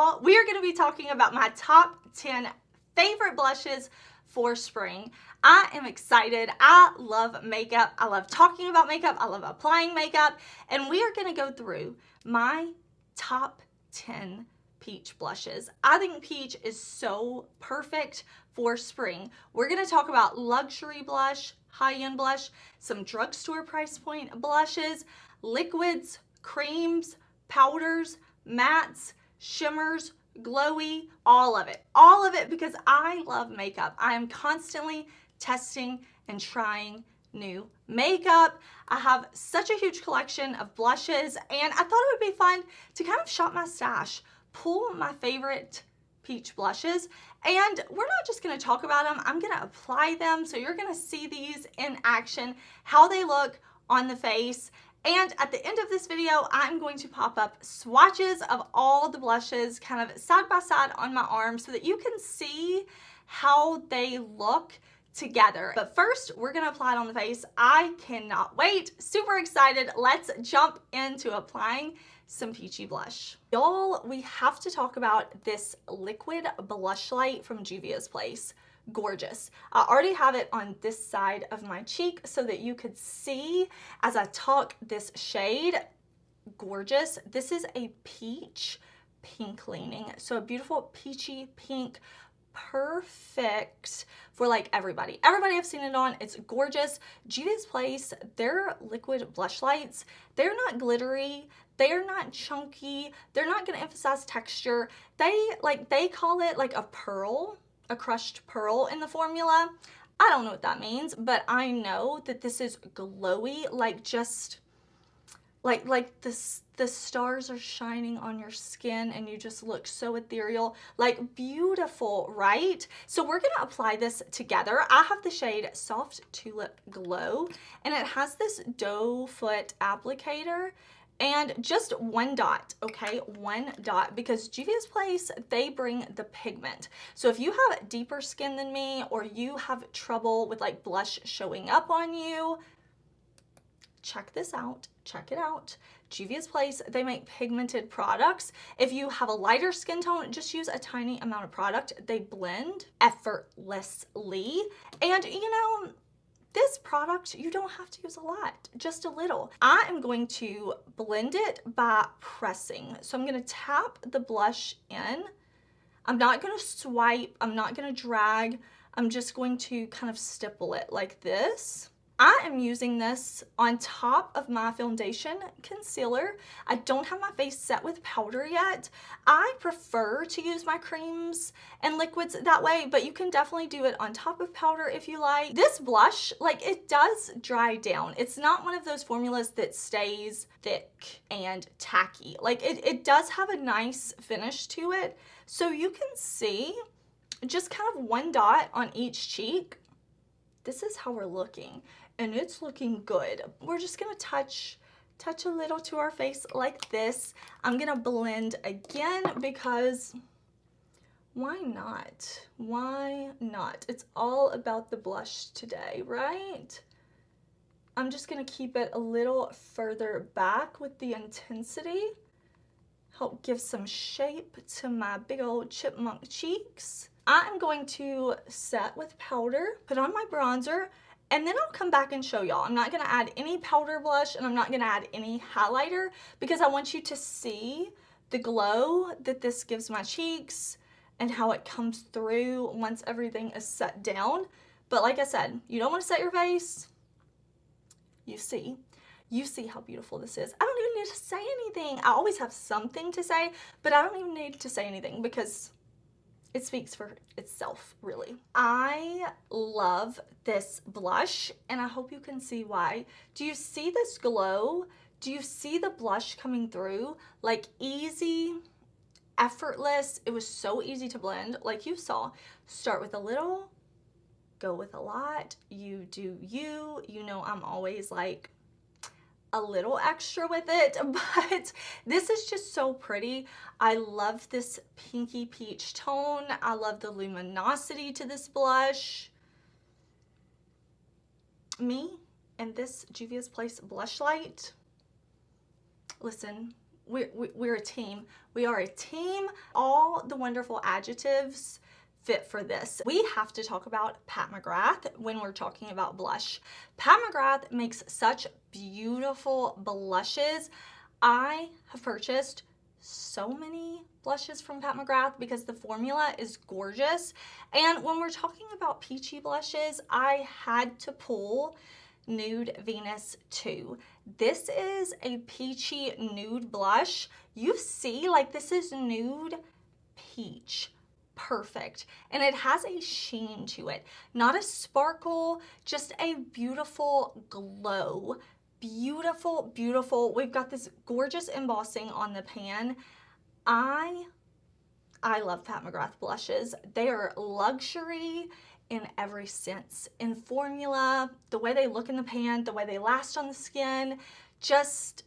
y'all, we are going to be talking about my top 10 favorite blushes for spring. I am excited. I love makeup. I love talking about makeup. I love applying makeup. And we are going to go through my top 10 peach blushes. I think peach is so perfect for spring. We're going to talk about luxury blush, high-end blush, some drugstore price point blushes, liquids, creams, powders, mattes, shimmers, glowy, all of it because I love makeup. I am constantly testing and trying new makeup. I have such a huge collection of blushes, and I thought it would be fun to kind of shop my stash, pull my favorite peach blushes, and we're not just going to talk about them, I'm going to apply them, so you're going to see these in action, how they look on the face. And at the end of this video, I'm going to pop up swatches of all the blushes kind of side by side on my arm so that you can see how they look together. But first, we're gonna apply it on the face. I cannot wait. Super excited. Let's jump into applying some peachy blush. Y'all, we have to talk about this liquid blush light from Juvia's Place. Gorgeous. I already have it on this side of my cheek so that you could see as I talk this shade. Gorgeous. This is a peach pink leaning, so a beautiful peachy pink, perfect for like everybody. I've seen it on. It's gorgeous. Juvia's Place, their liquid blush lights, they're not glittery, they're not chunky, they're not going to emphasize texture. They call it like a pearl, a crushed pearl in the formula. I don't know what that means, but I know that this is glowy, like just like the stars are shining on your skin and you just look so ethereal, like beautiful, right? So we're gonna apply this together. I have the shade Soft Tulip Glow, and it has this doe foot applicator. And just one dot, okay? One dot, because Juvia's Place, they bring the pigment. So if you have deeper skin than me, or you have trouble with like blush showing up on you, check this out, check it out. Juvia's Place, they make pigmented products. If you have a lighter skin tone, just use a tiny amount of product. They blend effortlessly. And you know, this product, you don't have to use a lot, just a little. I am going to blend it by pressing. So I'm going to tap the blush in. I'm not going to swipe. I'm not going to drag. I'm just going to kind of stipple it like this. I am using this on top of my foundation concealer. I don't have my face set with powder yet. I prefer to use my creams and liquids that way, but you can definitely do it on top of powder if you like. This blush, like, it does dry down. It's not one of those formulas that stays thick and tacky. Like, it does have a nice finish to it. So you can see just kind of one dot on each cheek. This is how we're looking, and it's looking good. We're just gonna touch a little to our face like this. I'm gonna blend again because why not? Why not? It's all about the blush today, right? I'm just gonna keep it a little further back with the intensity. Help give some shape to my big old chipmunk cheeks. I'm going to set with powder, put on my bronzer, and then I'll come back and show y'all. I'm not gonna add any powder blush, and I'm not gonna add any highlighter because I want you to see the glow that this gives my cheeks and how it comes through once everything is set down. But like I said, you don't wanna set your face. You see how beautiful this is. I don't even need to say anything. I always have something to say, but I don't even need to say anything because it speaks for itself, really. I love this blush, and I hope you can see why. Do you see this glow? Do you see the blush coming through? Like, easy, effortless. It was so easy to blend, like you saw. Start with a little, go with a lot. You do you. You know I'm always like a little extra with it, but this is just so pretty. I love this pinky peach tone. I love the luminosity to this blush. Me and this Juvia's Place blush light. Listen, we're a team. We are a team. All the wonderful adjectives fit for this. We have to talk about Pat McGrath when we're talking about blush. Pat McGrath makes such beautiful blushes. I have purchased so many blushes from Pat McGrath because the formula is gorgeous. And when we're talking about peachy blushes, I had to pull Nude Venus 2. This is a peachy nude blush. You see, like, this is nude peach. Perfect. And it has a sheen to it. Not a sparkle, just a beautiful glow. Beautiful, beautiful. We've got this gorgeous embossing on the pan. I love Pat McGrath blushes. They are luxury in every sense. In formula, the way they look in the pan, the way they last on the skin, just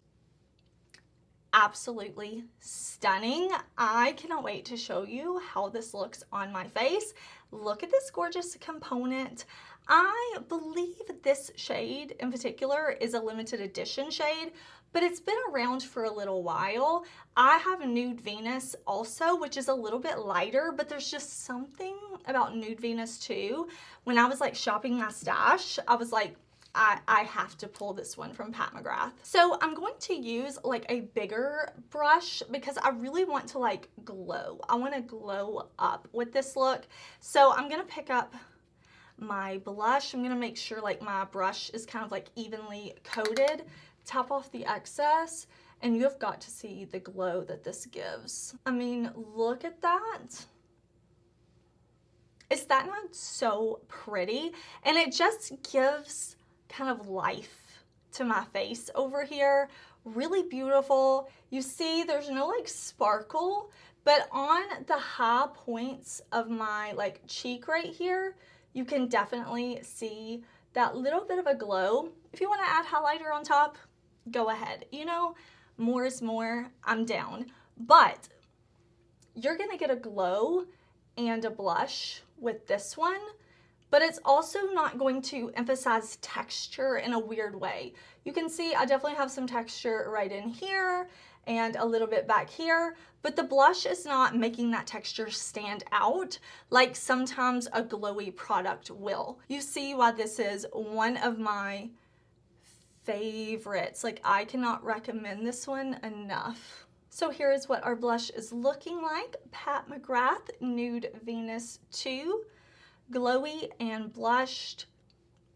absolutely stunning. I cannot wait to show you how this looks on my face. Look at this gorgeous component. I believe this shade in particular is a limited edition shade, but it's been around for a little while. I have a Nude Venus also, which is a little bit lighter, but there's just something about Nude Venus too. When I was like shopping my stash, I was like, I have to pull this one from Pat McGrath. So I'm going to use like a bigger brush because I really want to like glow. I want to glow up with this look. So I'm going to pick up my blush. I'm going to make sure like my brush is kind of like evenly coated. Tap off the excess, and you have got to see the glow that this gives. I mean, look at that. Is that not so pretty? And it just gives kind of life to my face over here. Really beautiful. You see there's no like sparkle, but on the high points of my like cheek right here, you can definitely see that little bit of a glow. If you want to add highlighter on top, go ahead. You know, more is more. I'm down. But you're going to get a glow and a blush with this one, but it's also not going to emphasize texture in a weird way. You can see I definitely have some texture right in here and a little bit back here, but the blush is not making that texture stand out like sometimes a glowy product will. You see why this is one of my favorites. Like, I cannot recommend this one enough. So here is what our blush is looking like. Pat McGrath Nude Venus 2. Glowy and blushed.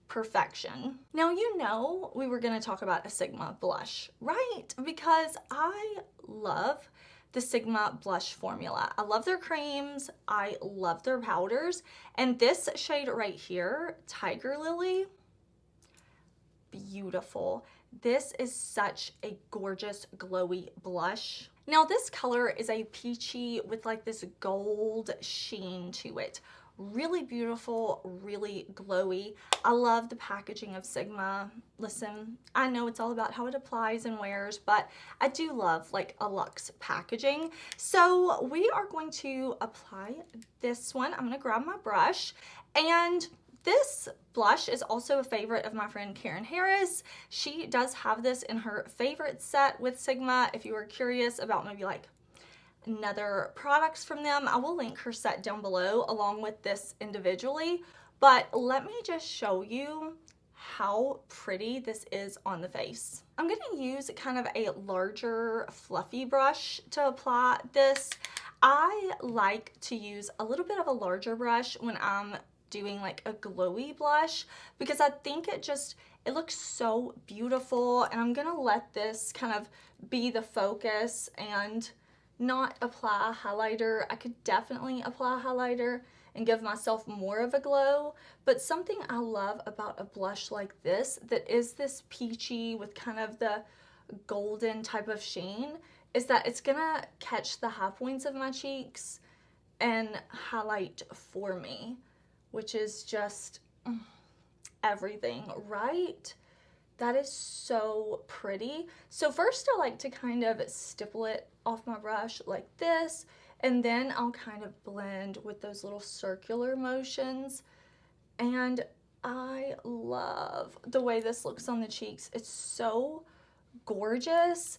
Perfection. Now, you know we were going to talk about a Sigma blush, right? Because I love the Sigma blush formula. I love their creams. I love their powders. And this shade right here, Tiger Lily, beautiful. This is such a gorgeous glowy blush. Now, this color is a peachy with like this gold sheen to it. Really beautiful, really glowy. I love the packaging of Sigma. Listen, I know it's all about how it applies and wears, but I do love like a luxe packaging. So we are going to apply this one. I'm going to grab my brush, and this blush is also a favorite of my friend Karen Harris. She does have this in her favorite set with Sigma. If you are curious about maybe like another products from them, I will link her set down below along with this individually. But let me just show you how pretty this is on the face. I'm going to use kind of a larger fluffy brush to apply this. I like to use a little bit of a larger brush when I'm doing like a glowy blush because I think it looks so beautiful, and I'm gonna let this kind of be the focus and not apply highlighter. I could definitely apply highlighter and give myself more of a glow, but something I love about a blush like this that is this peachy with kind of the golden type of sheen is that it's gonna catch the high points of my cheeks and highlight for me, which is just everything, right? That is so pretty. So first I like to kind of stipple it off my brush like this, and then I'll kind of blend with those little circular motions. And I love the way this looks on the cheeks. It's so gorgeous,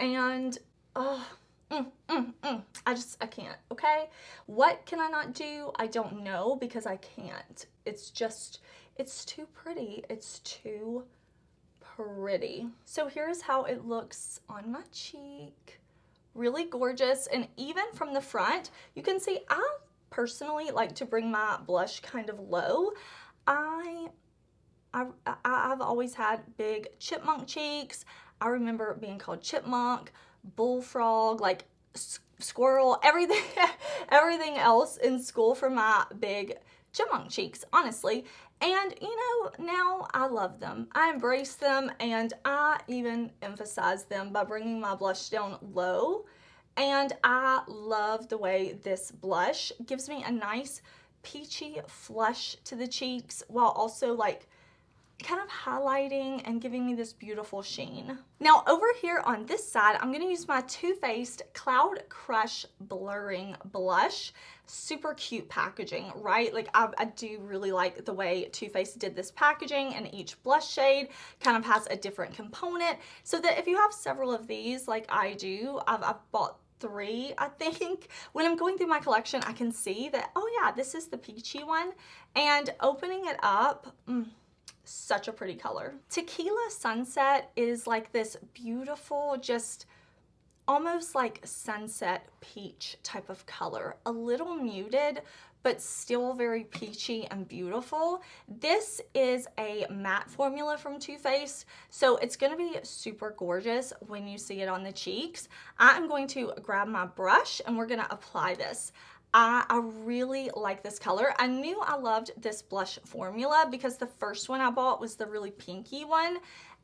and Oh, I can't, okay? What can I not do? I don't know, because I can't. It's just, it's too pretty. It's too pretty. So here's how it looks on my cheek. Really gorgeous. And even from the front, you can see I personally like to bring my blush kind of low. I've always had big chipmunk cheeks. I remember being called chipmunk, bullfrog, like squirrel, everything, everything else in school for my big chipmunk cheeks, honestly. And you know, now I love them. I embrace them, and I even emphasize them by bringing my blush down low. And I love the way this blush gives me a nice peachy flush to the cheeks while also like kind of highlighting and giving me this beautiful sheen. Now over here on this side, I'm going to use my Too Faced Cloud Crush Blurring Blush. Super cute packaging, right? Like I do really like the way Too Faced did this packaging, and each blush shade kind of has a different component, so that if you have several of these like I do, I've bought 3, I think. When I'm going through my collection, I can see that, oh yeah, this is the peachy one, and opening it up, such a pretty color. Tequila Sunset is like this beautiful, just almost like sunset peach type of color. A little muted, but still very peachy and beautiful. This is a matte formula from Too Faced, so it's gonna be super gorgeous when you see it on the cheeks. I'm going to grab my brush and we're gonna apply this. I really like this color. I knew I loved this blush formula because the first one I bought was the really pinky one,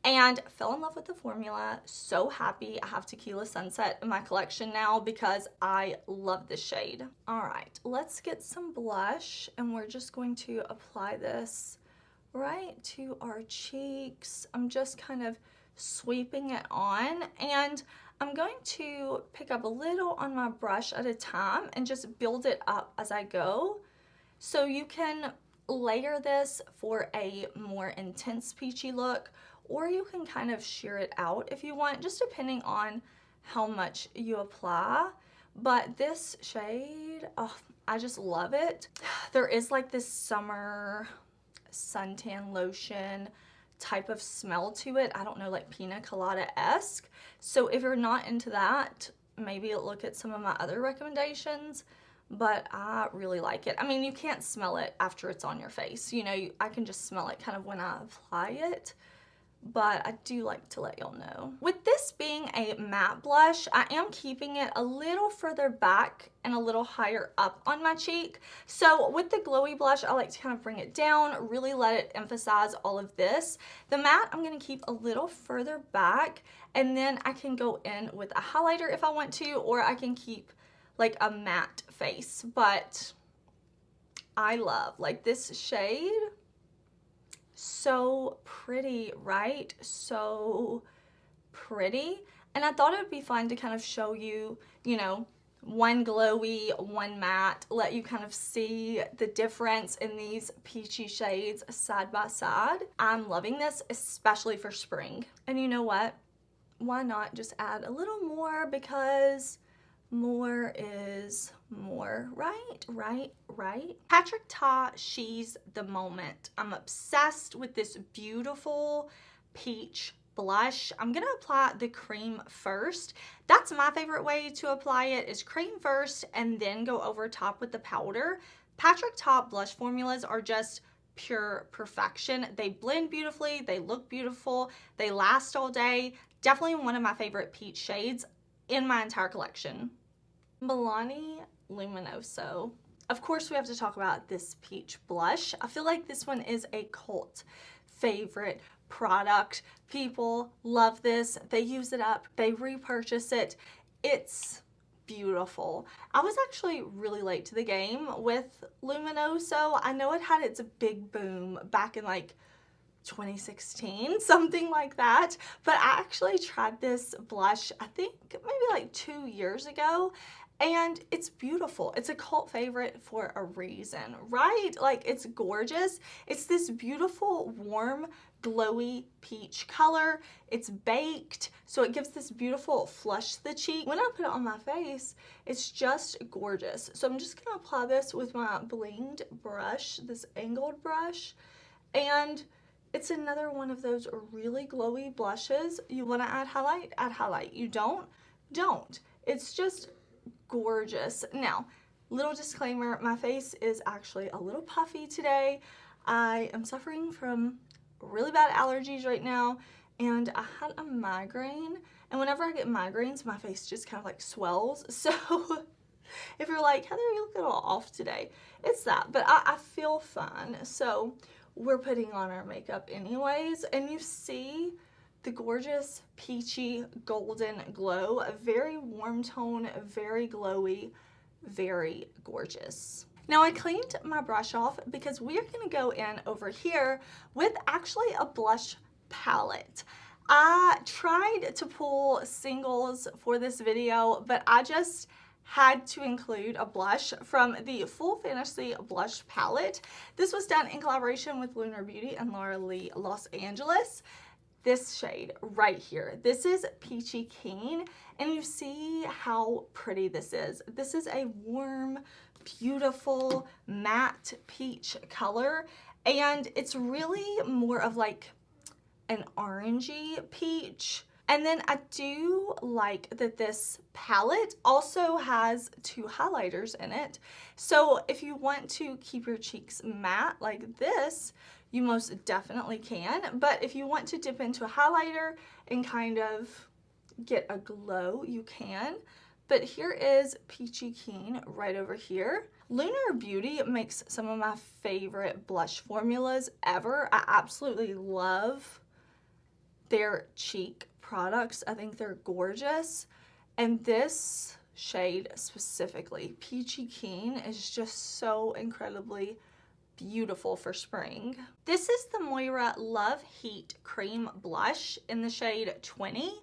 and fell in love with the formula. So happy I have Tequila Sunset in my collection now because I love this shade. All right, let's get some blush, and we're just going to apply this right to our cheeks. I'm just kind of sweeping it on, and I'm going to pick up a little on my brush at a time and just build it up as I go. So you can layer this for a more intense peachy look, or you can kind of sheer it out if you want, just depending on how much you apply. But this shade, oh, I just love it. There is like this summer suntan lotion type of smell to it. I don't know, like pina colada-esque. So if you're not into that, maybe look at some of my other recommendations, but I really like it. I mean, you can't smell it after it's on your face. You know, I can just smell it kind of when I apply it, but I do like to let y'all know. With this being a matte blush, I am keeping it a little further back and a little higher up on my cheek. So with the glowy blush, I like to kind of bring it down, really let it emphasize all of this. The matte, I'm gonna keep a little further back, and then I can go in with a highlighter if I want to, or I can keep like a matte face. But I love like this shade. So pretty, right? So pretty. And I thought it would be fun to kind of show you, you know, one glowy, one matte, let you kind of see the difference in these peachy shades side by side. I'm loving this, especially for spring. And you know what? Why not just add a little more, because more is more, right? Patrick Ta, She's the Moment. I'm obsessed with this beautiful peach blush. I'm gonna apply the cream first. That's my favorite way to apply it, is cream first and then go over top with the powder. Patrick Ta blush formulas are just pure perfection. They blend beautifully, they look beautiful, they last all day. Definitely one of my favorite peach shades in my entire collection. Milani Luminoso. Of course, we have to talk about this peach blush. I feel like this one is a cult favorite product. People love this. They use it up. They repurchase it. It's beautiful. I was actually really late to the game with Luminoso. I know it had its big boom back in like 2016, something like that, but I actually tried this blush I think maybe like 2 years ago, And it's beautiful. It's a cult favorite for a reason, right? Like, it's gorgeous. It's this beautiful, warm, glowy peach color. It's baked, so it gives this beautiful flush to the cheek. When I put it on my face, it's just gorgeous. So I'm just gonna apply this with my Blinged brush, this angled brush. And it's another one of those really glowy blushes. You wanna add highlight? Add highlight. You don't? Don't. It's just gorgeous. Now, little disclaimer, my face is actually a little puffy today. I am suffering from really bad allergies right now, and I had a migraine, and whenever I get migraines, my face just kind of like swells. So if you're like, Heather, you look a little off today, it's that, but I feel fine. So we're putting on our makeup anyways, and you see the gorgeous peachy golden glow, a very warm tone, very glowy, very gorgeous. Now I cleaned my brush off because we are gonna go in over here with actually a blush palette. I tried to pull singles for this video, but I just had to include a blush from the Full Fantasy blush palette. This was done in collaboration with Lunar Beauty and Laura Lee Los Angeles. This shade right here, this is Peachy Keen, and you see how pretty this is. This is a warm, beautiful, matte peach color, and it's really more of like an orangey peach. And then I do like that this palette also has 2 highlighters in it. So if you want to keep your cheeks matte like this, you most definitely can. But if you want to dip into a highlighter and kind of get a glow, you can. But here is Peachy Keen right over here. Lunar Beauty makes some of my favorite blush formulas ever. I absolutely love their cheek products. I think they're gorgeous. And this shade specifically, Peachy Keen, is just so incredibly beautiful for spring. This is the Moira Love Heat Cream Blush in the shade 20,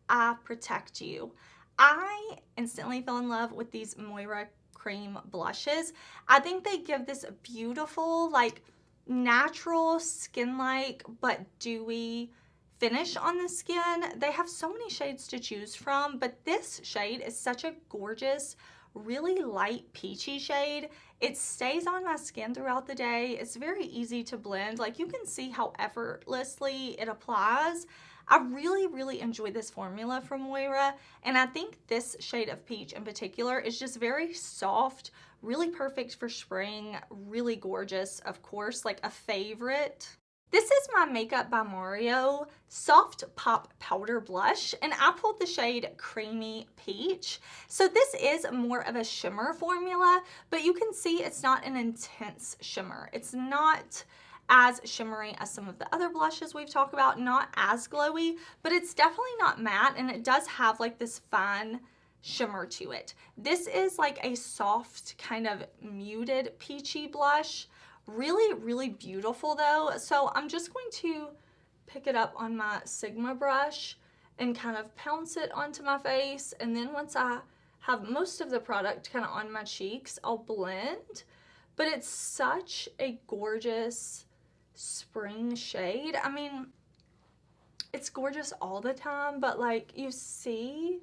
I Protect You. I instantly fell in love with these Moira cream blushes. I think they give this beautiful, like, natural skin-like but dewy finish on the skin. They have so many shades to choose from, but this shade is such a gorgeous, really light peachy shade. It stays on my skin throughout the day. It's very easy to blend. Like, you can see how effortlessly it applies. I really, really enjoy this formula from Moira, and I think this shade of peach in particular is just very soft, really perfect for spring, really gorgeous, of course, like a favorite. This is my Makeup by Mario Soft Pop Powder Blush, and I pulled the shade Creamy Peach. So this is more of a shimmer formula, but you can see it's not an intense shimmer. It's not as shimmery as some of the other blushes we've talked about, not as glowy, but it's definitely not matte, and it does have like this fine shimmer to it. This is like a soft kind of muted peachy blush. Really, really beautiful though. So I'm just going to pick it up on my Sigma brush and kind of pounce it onto my face. And then once I have most of the product kind of on my cheeks, I'll blend. But it's such a gorgeous spring shade. I mean, it's gorgeous all the time, but like, you see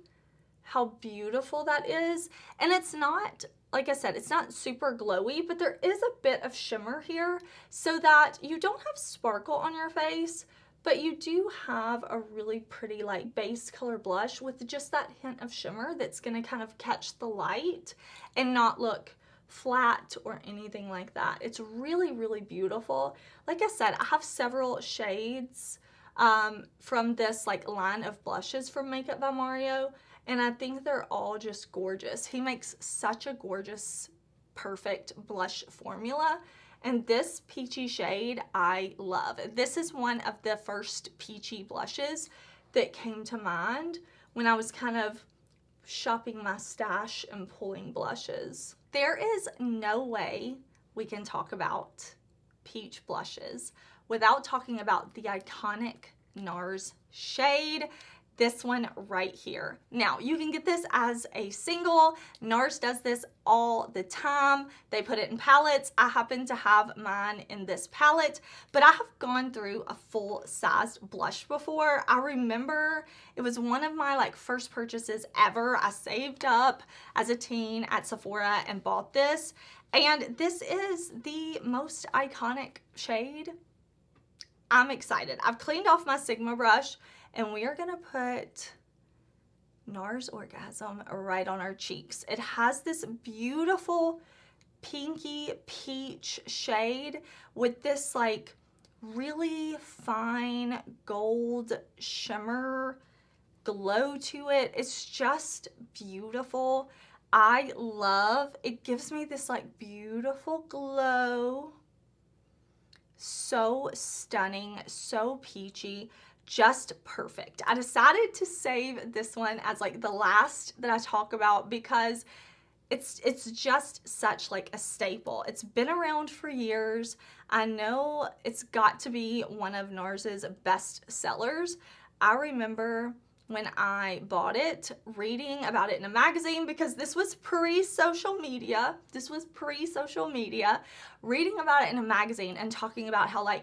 how beautiful that is. And it's not, like I said, it's not super glowy, but there is a bit of shimmer here so that you don't have sparkle on your face, but you do have a really pretty like base color blush with just that hint of shimmer that's gonna kind of catch the light and not look flat or anything like that. It's really, really beautiful. Like I said, I have several shades from this like line of blushes from Makeup by Mario, and I think they're all just gorgeous. He makes such a gorgeous, perfect blush formula. And this peachy shade, I love. This is one of the first peachy blushes that came to mind when I was kind of shopping my stash and pulling blushes. There is no way we can talk about peach blushes without talking about the iconic NARS shade. this one right here. Now, you can get this as a single. NARS does this all the time. They put it in palettes. I happen to have mine in this palette, but I have gone through a full-sized blush before. I remember it was one of my like first purchases ever. I saved up as a teen at Sephora and bought this, and this is the most iconic shade. I'm excited. I've cleaned off my Sigma brush, and we are gonna put NARS Orgasm right on our cheeks. It has this beautiful pinky peach shade with this like really fine gold shimmer glow to it. It's just beautiful. I love it. Gives me this like beautiful glow. So stunning, so peachy, just perfect. I decided to save this one as like the last that I talk about because it's just such like a staple. It's been around for years. I know it's got to be one of NARS's best sellers. I remember when I bought it, reading about it in a magazine, because this was pre-social media. Reading about it in a magazine and talking about how like,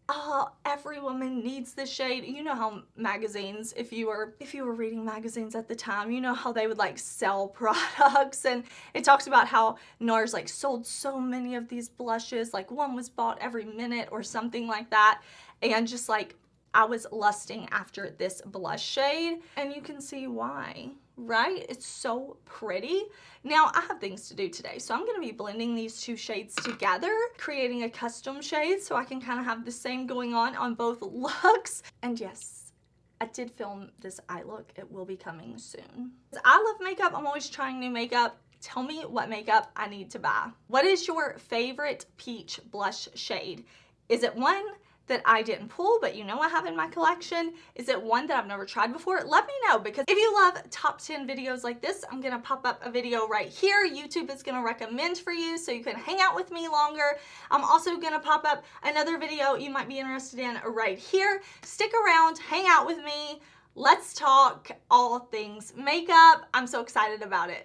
oh, every woman needs this shade. You know how magazines, if you were reading magazines at the time, you know how they would like sell products, and it talks about how NARS like sold so many of these blushes, like one was bought every minute or something like that, and just like I was lusting after this blush shade, and you can see why, right? It's so pretty. Now, I have things to do today, so I'm gonna be blending these two shades together, creating a custom shade so I can kind of have the same going on both looks. And yes, I did film this eye look. It will be coming soon. I love makeup. I'm always trying new makeup. Tell me what makeup I need to buy. What is your favorite peach blush shade? Is it one that I didn't pull, but you know I have in my collection? Is it one that I've never tried before? Let me know, because if you love top 10 videos like this, I'm gonna pop up a video right here. YouTube is gonna recommend for you so you can hang out with me longer. I'm also gonna pop up another video you might be interested in right here. Stick around, hang out with me. Let's talk all things makeup. I'm so excited about it.